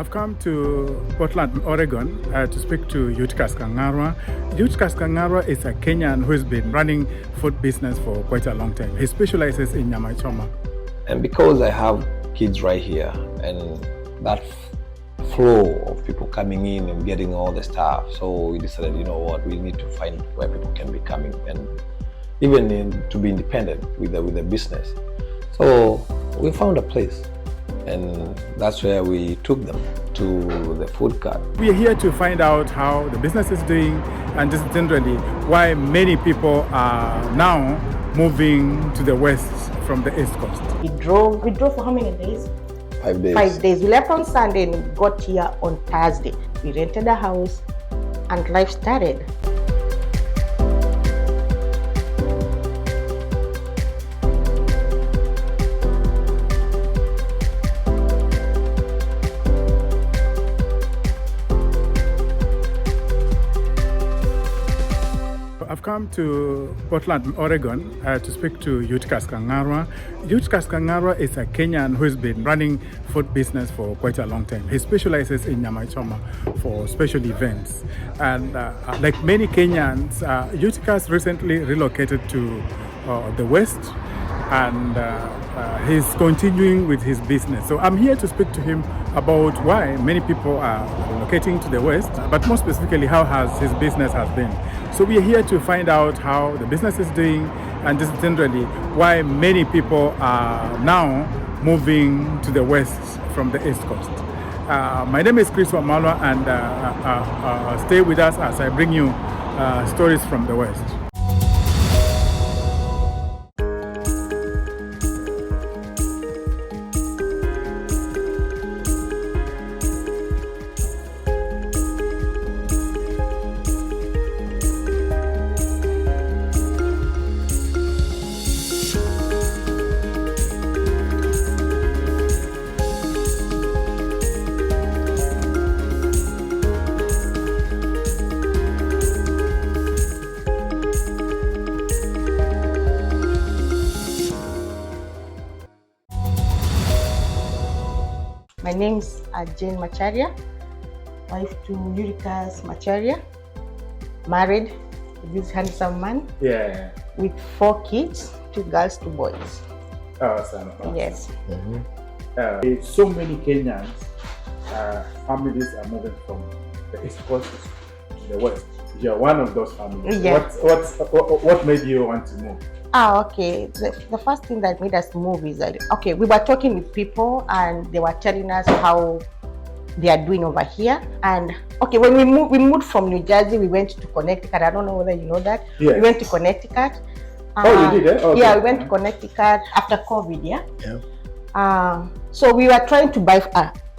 I've come to Portland, Oregon to speak to Eutychus Kang'arwa. Eutychus Kang'arwa is a Kenyan who has been running food business for quite a long time. He specializes in nyama choma. And because I have kids right here and that flow of people coming in and getting all the stuff, so we decided, you know what, we need to find where people can be coming and even to be independent with the business. So we found a place, and that's where we took them to the food cart. We are here to find out how the business is doing and just generally why many people are now moving to the west from the east coast. We drove for how many days? 5 days. 5 days. We left on Sunday and we got here on Thursday. We rented a house and life started. I've come to Portland, Oregon to speak to Eutychus Kang'arwa. Eutychus Kang'arwa is a Kenyan who has been running food business for quite a long time. He specializes in nyama choma for special events. And like many Kenyans, Eutychus recently relocated to the West, and he's continuing with his business. So I'm here to speak to him about why many people are relocating to the West, but more specifically, how has his business has been. So we are here to find out how the business is doing and just generally why many people are now moving to the West from the East Coast. My name is Chris Wamalwa, and stay with us as I bring you stories from the West. My name's Jane Macharia, wife to Eutychus Macharia, married to this handsome man. Yeah. With 4 kids, 2 girls, 2 boys. Awesome. Yes. Mm-hmm. So many Kenyans, families are moving from the East Coast to the West. You're one of those families. Yeah. What made you want to move? Okay. The first thing that made us move is that, okay, we were talking with people and they were telling us how they are doing over here. And okay, when we moved from New Jersey, we went to Connecticut. I don't know whether you know that. Yes. We went to Connecticut. Oh, you did, eh? Okay. Yeah, we went to Connecticut after COVID, yeah. So we were trying to buy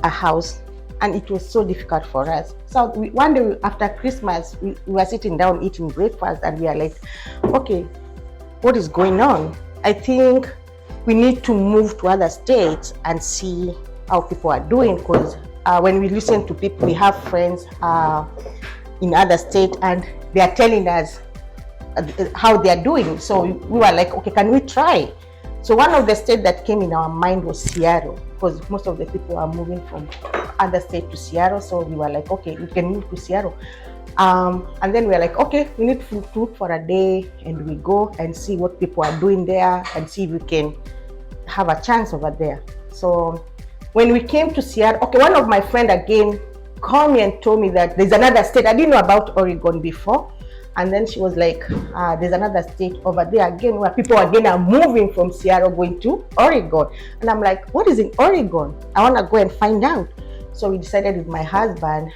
a house, and it was so difficult for us. So one day after Christmas, we were sitting down eating breakfast, and we are like, okay, what is going on? I think we need to move to other states and see how people are doing, because when we listen to people, we have friends in other states and they are telling us how they are doing. So we were like, okay, can we try? So one of the states that came in our mind was Seattle, because most of the people are moving from other states to Seattle. So we were like, okay, we can move to Seattle. And then we're like, okay, we need to look for a day, and we go and see what people are doing there and see if we can have a chance over there. So when we came to Seattle, okay, one of my friends again called me and told me that there's another state. I didn't know about Oregon before. And then she was like, there's another state over there again where people again are moving from Seattle going to Oregon. And I'm like, what is in Oregon? I want to go and find out. So we decided with my husband,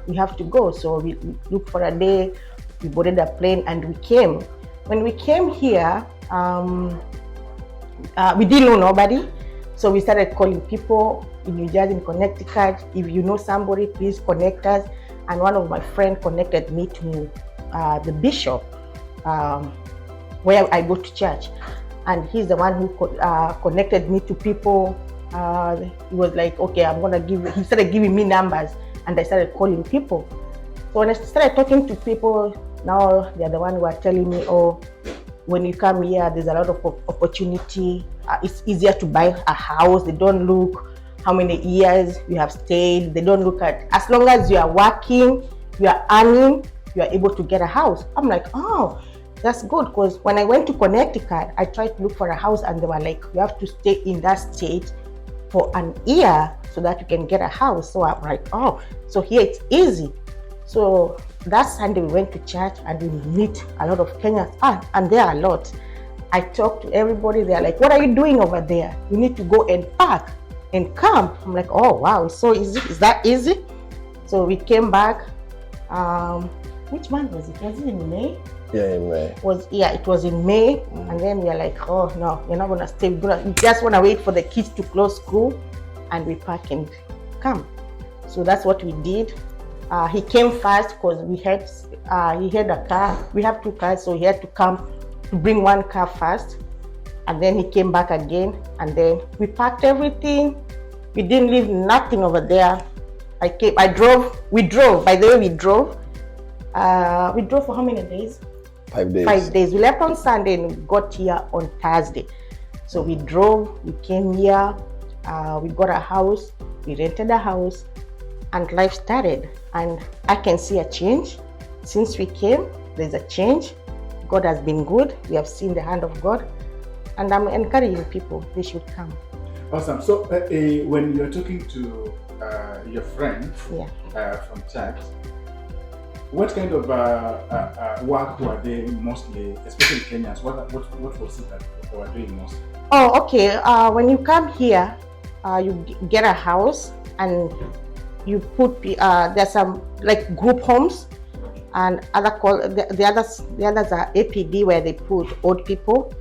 we have to go. So we looked for a day, we boarded a plane, and we came. When we came here, we didn't know nobody. So we started calling people in New Jersey, in Connecticut. If you know somebody, please connect us. And one of my friends connected me to the bishop, where I go to church. And he's the one who connected me to people. He was like, okay, he started giving me numbers, and I started calling people. So when I started talking to people, now they're the one who are telling me, oh, when you come here, there's a lot of opportunity. It's easier to buy a house. They don't look how many years you have stayed. They don't look at, as long as you are working, you are earning, you are able to get a house. I'm like, oh, that's good, because when I went to Connecticut, I tried to look for a house and they were like, you have to stay in that state for an year so that you can get a house. So I'm like, oh, so here it's easy. So that Sunday we went to church and we meet a lot of Kenyans, and there are a lot. I talked to everybody. They're like, what are you doing over there? You need to go and pack and come. I'm like, oh wow, it's so easy. Is that easy? So we came back. Which month was it? Was it in May? Yeah, in May. It was in May. And then we are like, oh no, we're not gonna stay. We just wanna wait for the kids to close school, and we pack and come. So that's what we did. He came first because he had a car. We have 2 cars, so he had to come to bring 1 car first, and then he came back again, and then we packed everything. We didn't leave nothing over there. We drove. By the way, we drove. We drove for how many days? 5 days. 5 days. We left on Sunday and we got here on Thursday. So we drove, we came here, we got a house, we rented a house, and life started. And I can see a change. Since we came, there's a change. God has been good. We have seen the hand of God. And I'm encouraging people, they should come. Awesome. So when you're talking to your friends from church, what kind of work were they mostly, especially Kenyans? What was it that they were doing mostly? Oh, okay. When you come here, you get a house and you put, there's some like group homes, and the others are APD, where they put old people.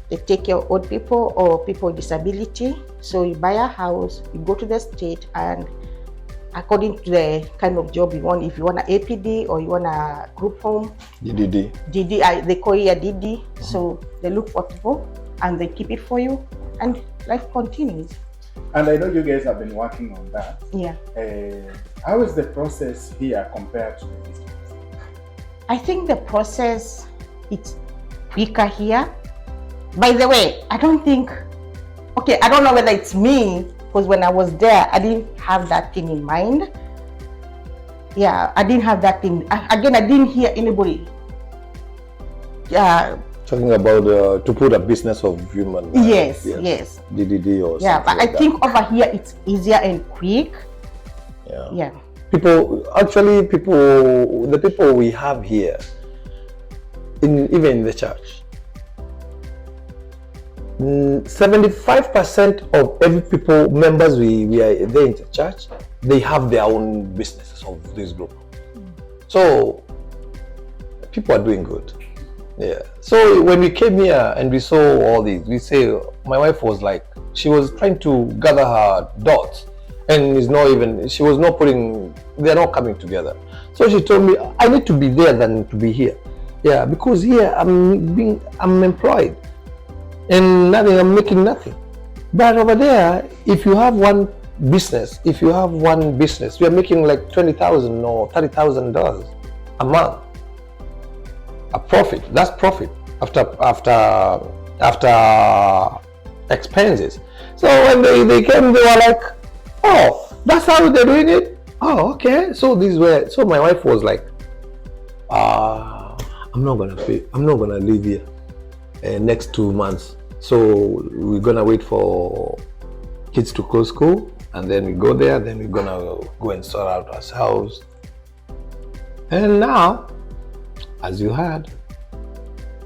They take care of old people or people with disability. So you buy a house, you go to the state, and according to the kind of job you want, if you want an APD or you want a group home, DD, they call it a DD. So they look for people and they keep it for you, and life continues. And I know you guys have been working on that. Yeah. How is the process here compared to the distance? I think the process, it's quicker here. By the way, I don't know whether it's me, because when I was there, I didn't have that thing in mind. Yeah, I didn't have that thing. I didn't hear anybody. Yeah. Talking about to put a business of human. Yes. DDD or yeah, but like I think over here it's easier and quick. Yeah. The people we have here, even in the church, 75% of every people members we are there in the church, they have their own businesses of this group. So people are doing good. Yeah. So when we came here and we saw all these, my wife was like, she was trying to gather her dots, and they're not coming together. So she told me, I need to be there than to be here. Yeah, because here I'm employed and I'm making nothing. But over there, if you have one business, we are making like $20,000 or $30,000 a month. A profit. That's profit after expenses. So when they came, they were like, "Oh, that's how they're doing it." Oh, okay. So my wife was like, "I'm not gonna live here next 2 months. So we're gonna wait for kids to close school, and then we go there. Then we're gonna go and sort out ourselves." And now, as you heard,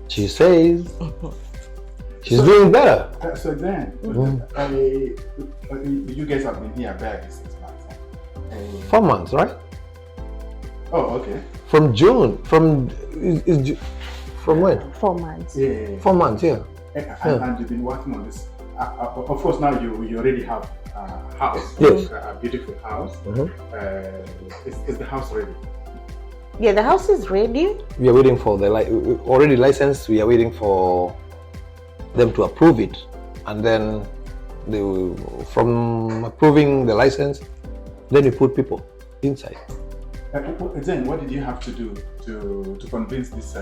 she says she's doing better. So then, you guys have been here barely 6 months. 4 months, right? Oh, okay. From June. From when? 4 months. Yeah. 4 months, yeah. And you've been working on this. Of course, now you already have a house. Yes. A beautiful house. Is the house ready? Yeah, the house is ready. We are waiting for already licensed. We are waiting for them to approve it, and then from approving the license, then we put people inside. Then what did you have to do to convince this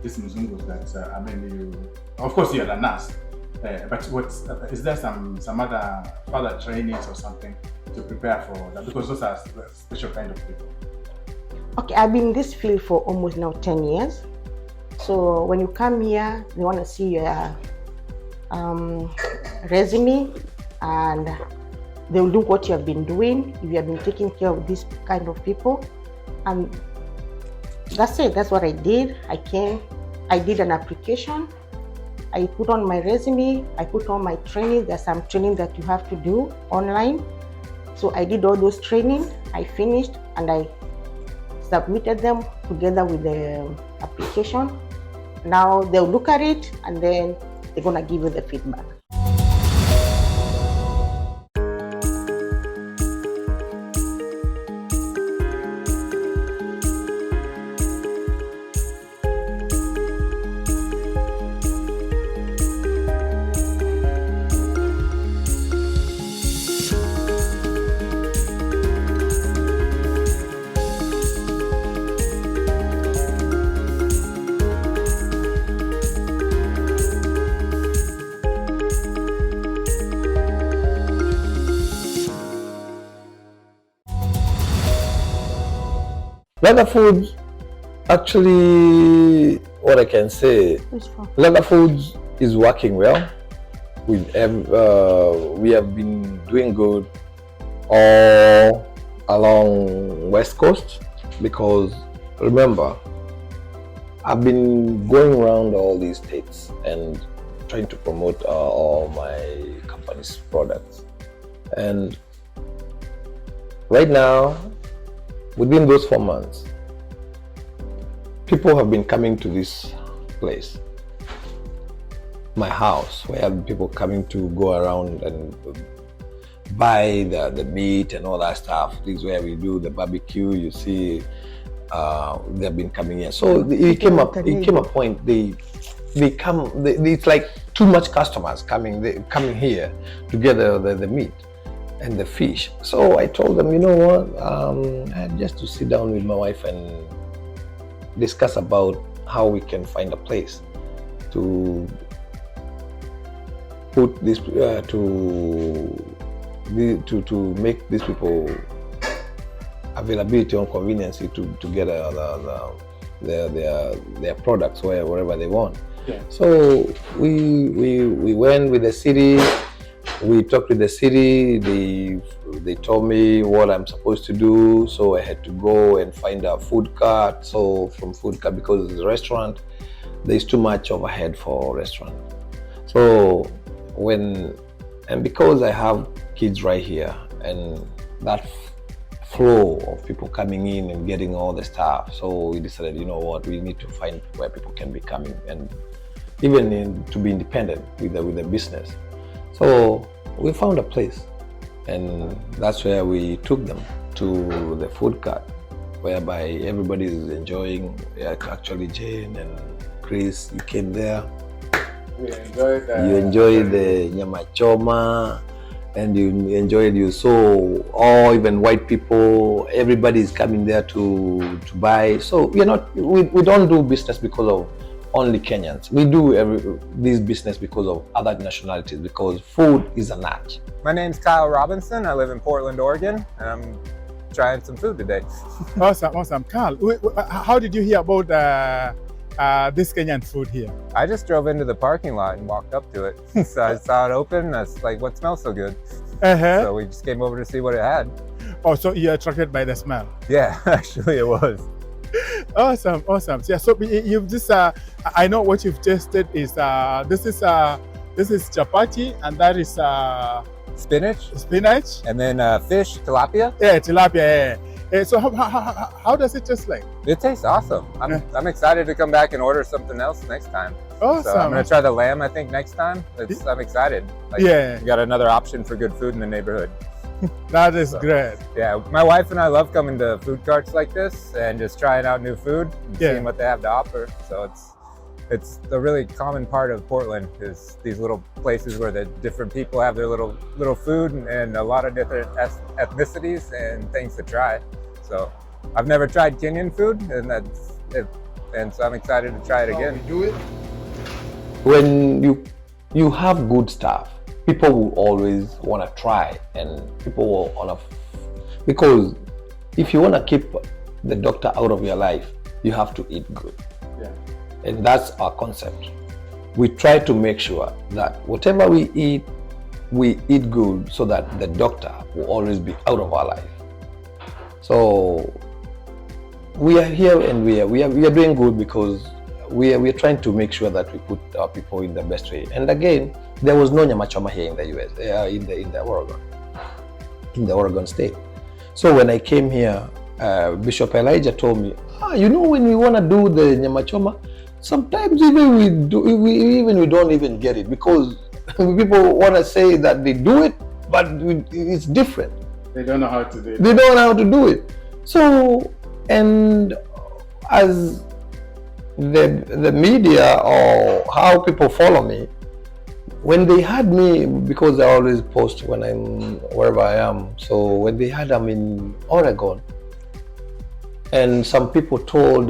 Mzungus that of course you're a nurse, But what's is there some other further trainings or something to prepare for that? Because those are special kind of people. Okay, I've been in this field for almost now 10 years. So when you come here, they want to see your resume, and they'll look what you have been doing, if you have been taking care of this kind of people. And that's it. That's what I did. I did an application. I put on my resume. I put on my training. There's some training that you have to do online. So I did all those training. I finished and I submitted them together with the application. Now they'll look at it and then they're gonna give you the feedback. Latha Foods, actually, what I can say, Latha Foods is working well. We have been doing good all along West Coast, because remember, I've been going around all these states and trying to promote all my company's products. And right now, within those 4 months, people have been coming to this place, my house, where people coming to go around and buy the meat and all that stuff. This is where we do the barbecue. You see, they've been coming here. So it came a point it's like too much customers coming here to get the meat and the fish. So I told them, you know what, I had just to sit down with my wife and discuss about how we can find a place to put this to make these people availability and convenience to get their products wherever they want. Yeah. So we went with the city. We talked with the city. They told me what I'm supposed to do. So I had to go and find a food cart. So from food cart, because it's a restaurant, there's too much overhead for a restaurant. So because I have kids right here, and that flow of people coming in and getting all the stuff, so we decided, you know what, we need to find where people can be coming and even to be independent with the business. So we found a place, and that's where we took them to the food cart, whereby everybody is enjoying. Actually, Jane and Chris, you came there. We enjoyed You enjoyed the nyama choma, and you saw all, even white people, everybody is coming there to buy. So we don't do business because of only Kenyans. We do this business because of other nationalities, because food is an art. My name's Kyle Robinson. I live in Portland, Oregon, and I'm trying some food today. Awesome. Carl, how did you hear about this Kenyan food here? I just drove into the parking lot and walked up to it. So I saw it open. I was like, what smells so good? So we just came over to see what it had. Oh, so you're attracted by the smell? Yeah, actually it was. Awesome. Yeah, so you've just I know what you've tasted is this is chapati, and that is spinach, and then fish, tilapia. Yeah, tilapia. Yeah. So how does it taste like? It tastes awesome. I'm excited to come back and order something else next time. Awesome. So I'm gonna try the lamb, I think, next time. I'm excited. Yeah. We got another option for good food in the neighborhood. That is great. Yeah, my wife and I love coming to food carts like this and just trying out new food and seeing what they have to offer. So it's a really common part of Portland, is these little places where the different people have their little food and a lot of different ethnicities and things to try. So I've never tried Kenyan food, and so I'm excited to try it again. When you you have good stuff, people will always want to try, and people will want to, because if you want to keep the doctor out of your life, you have to eat good. Yeah. And that's our concept. We try to make sure that whatever we eat good, so that the doctor will always be out of our life. So we are here, and we are doing good, because we are trying to make sure that we put our people in the best way. And again, there was no nyama choma here in the US, in the Oregon state. So when I came here, Bishop Elijah told me, when we want to do the nyama choma, sometimes even we don't even get it, because people want to say that they do it, but it's different. They don't know how to do it. They don't know how to do it. So, and as the media, or how people follow me, when they had me, because I always post when I'm wherever I am. So when they had I'm in Oregon, and some people told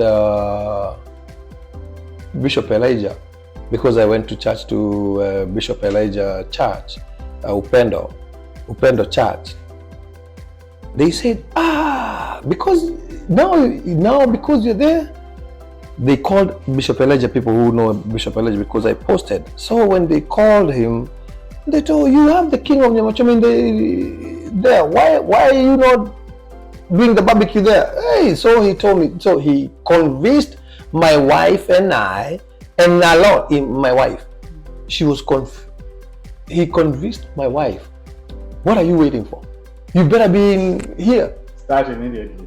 Bishop Elijah, because I went to church to Bishop Elijah Church, Upendo Church. They said, because now because you're there. They called Bishop Elijah, people who know Bishop Elijah, because I posted. So when they called him, they told, you have the king of Nyamachoma there. Why are you not doing the barbecue there? Hey, so he told me. So he convinced my wife and I, and allowed my wife. She was he convinced my wife. What are you waiting for? You better be in here. Start immediately.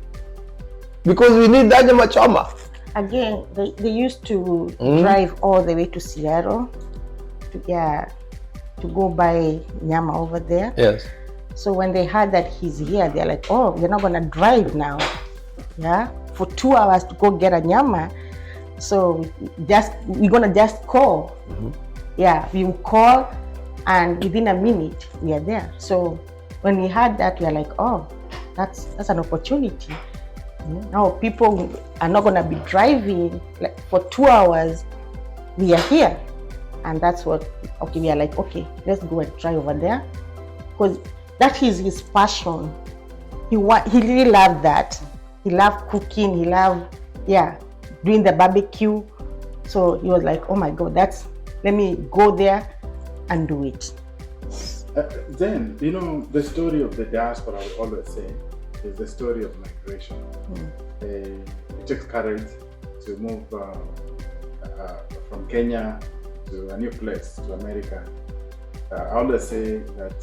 Because we need that Nyamachoma. Again, they used to drive all the way to Seattle to go buy nyama over there. Yes. So when they heard that he's here, they're like, oh, you're not gonna drive now, for 2 hours to go get a nyama. So we're gonna just call. We will call, and within a minute we are there. So when we heard that, we are like, oh, that's an opportunity. Now people are not going to be driving like for 2 hours. We are here, and that's what. Okay, we are like, okay, let's go and try over there, because that is his passion. He really loved that. He loved cooking. He loved doing the barbecue. So he was like, oh my God, let me go there and do it. Then the story of the diaspora, I would always say, is the story of migration. It takes courage to move from Kenya to a new place, to America. I always say that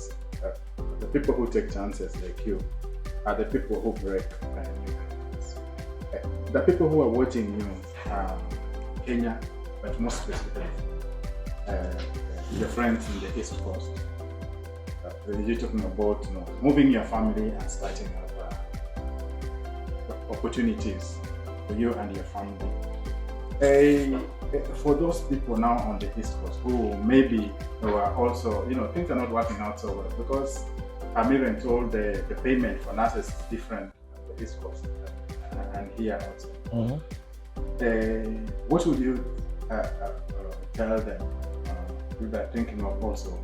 the people who take chances like you are the people who break new countries. The people who are watching you, Kenya, but most specifically, your friends in the East Coast, you're talking about moving your family and starting up opportunities for you and your family. For those people now on the East Coast who maybe are also, things are not working out so well, because I'm even told the payment for nurses is different on the East Coast and here also. What would you tell them if they're thinking of also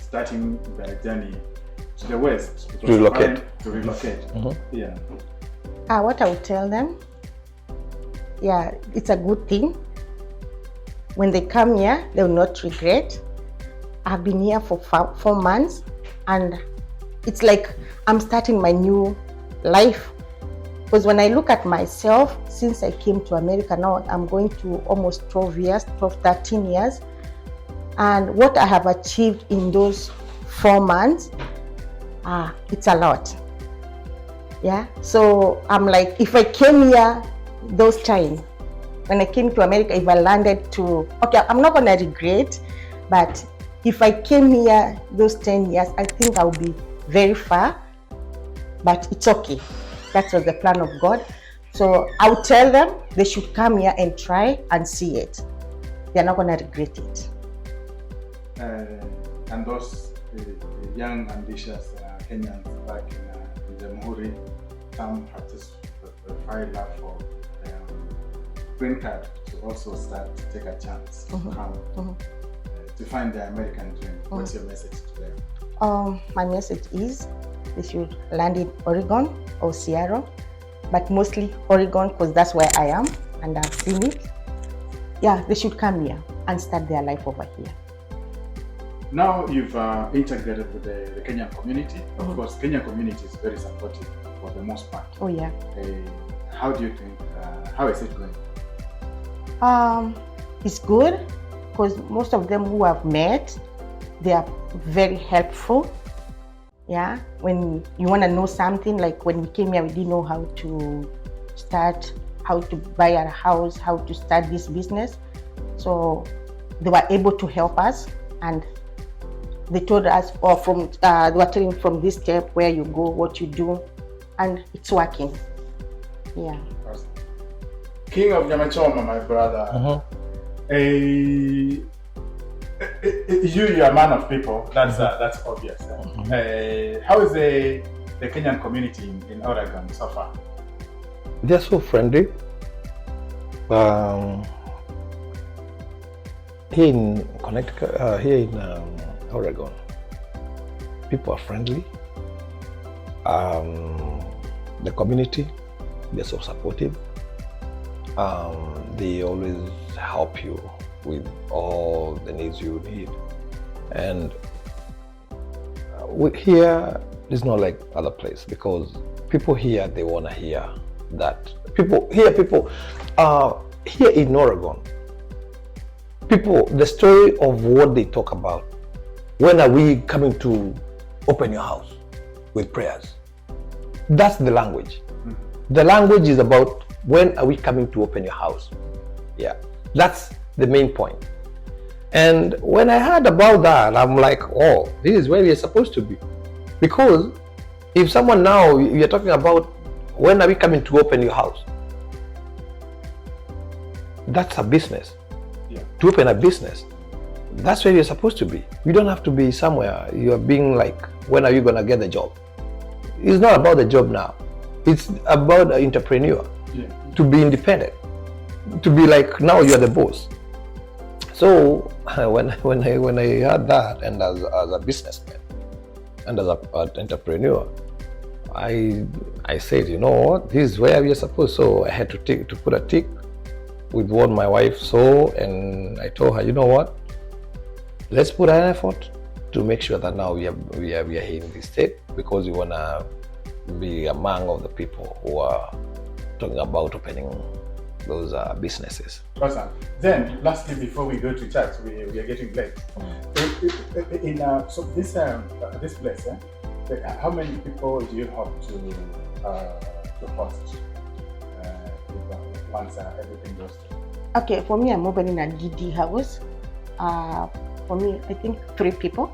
starting their journey to the West? To relocate. Yeah. What I would tell them, it's a good thing. When they come here, they will not regret. I've been here for 4 months, and it's like I'm starting my new life. Because when I look at myself, since I came to America, now I'm going to almost 13 years. And what I have achieved in those 4 months, it's a lot. So I'm like, if I came here those times, when I came to America, if I landed I'm not gonna regret, but if I came here those 10 years, I think I would be very far, but it's okay. That was the plan of God. So I would tell them they should come here and try and see it. They're not gonna regret it. And those young, ambitious Kenyans back in Jamhuri, some have to filed up for green card to also start to take a chance to come to find the American dream, what's your message to them? My message is they should land in Oregon or Seattle, but mostly Oregon because that's where I am and I've seen it. Yeah, they should come here and start their life over here. Now you've integrated with the Kenyan community. Of course, Kenyan community is very supportive for the most part. Oh yeah. How do you think, how is it going? It's good because most of them who I've met, they are very helpful. Yeah, when you want to know something, like when we came here, we didn't know how to start, how to buy a house, how to start this business. So they were able to help us, and they told us, or they were telling from this step where you go, what you do, and it's working. Yeah. Awesome. King of Nyamachoma, my brother. You're a man of people. That's obvious. How is the Kenyan community in Oregon so far? They're so friendly. Here in Connecticut, here in Oregon, people are friendly. The community, they're so supportive. They always help you with all the needs you need. And here is not like other place, because people here, they want to hear that. People here in Oregon, the story of what they talk about, when are we coming to open your house with prayers? That's the language. The language is about, when are we coming to open your house? Yeah, that's the main point. And when I heard about that, I'm like, oh, this is where we're supposed to be. Because if someone now, you're talking about, when are we coming to open your house? That's a business. Yeah. To open a business, that's where you're supposed to be. You don't have to be somewhere. You're being like, when are you going to get the job? It's not about the job now. It's about an entrepreneur. Yeah. To be independent. To be like, now you're the boss. So when I heard that, and as a businessman and as an entrepreneur, I said, you know what, this is where we are supposed. So I had to put a tick with what my wife saw, and I told her, you know what, let's put an effort to make sure that now we are here in this state, because we want to be among of the people who are talking about opening those businesses. Awesome. Then, lastly, before we go to church, we are getting late. So this place, how many people do you hope to host once everything goes through? Okay, for me, I'm opening a DD house. For me, I think 3 people.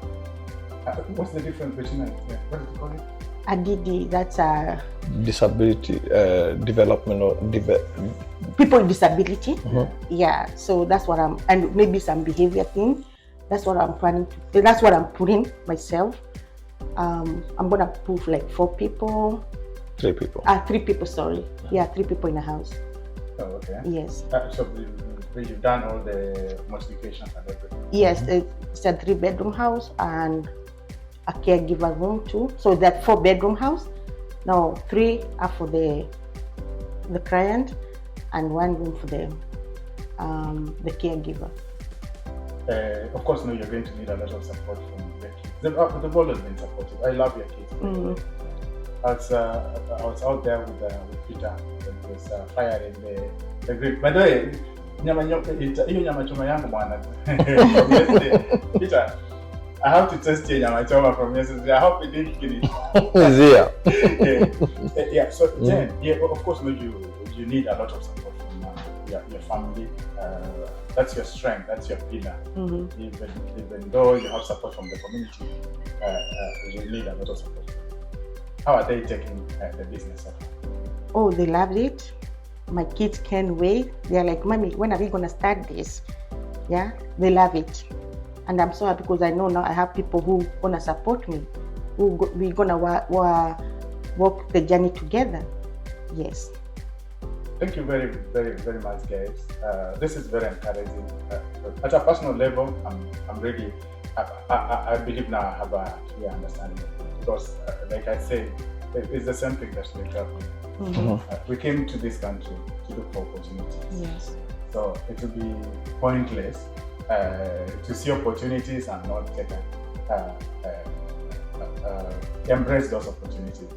What's the difference between what do you call it? A DD, that's a disability development or people with disability. Yeah, so that's what and maybe some behavior thing. That's what I'm planning to. That's what I'm putting myself. I'm gonna put like 4 people. 3 people. 3 people. Sorry. Yeah, 3 people in a house. Oh, okay. Yes. So you've done all the modifications and everything. Yes, it's a 3-bedroom house and a caregiver room too. So that 4-bedroom house. Now 3 are for the client, and 1 room for the caregiver. Of course, now you're going to need a lot of support from the kids. The world has been supportive. I love your kids. I was out there with Peter when he was firing the grape. By the way, hiyo nyama choma yangu bwana. Peter, I have to test your nyama choma from yesterday. I hope it didn't kill it. Yeah. So then, of course, you need a lot of support from your family. That's your strength. That's your pillar. Even though you have support from the community, you need a lot of support. How are they taking the business up? Oh, they loved it. My kids can't wait. They're like, Mommy, when are we going to start this? Yeah, they love it. And I'm so happy because I know now I have people who going to support me. We're going to walk the journey together. Yes. thank you very, very, very much, guys. This is very encouraging. At a personal level, I'm really, I believe now I have a clear understanding of it because, like I said, it's the same thing that we're traveling. We came to this country to look for opportunities. Yes. So it will be pointless to see opportunities and not take embrace those opportunities.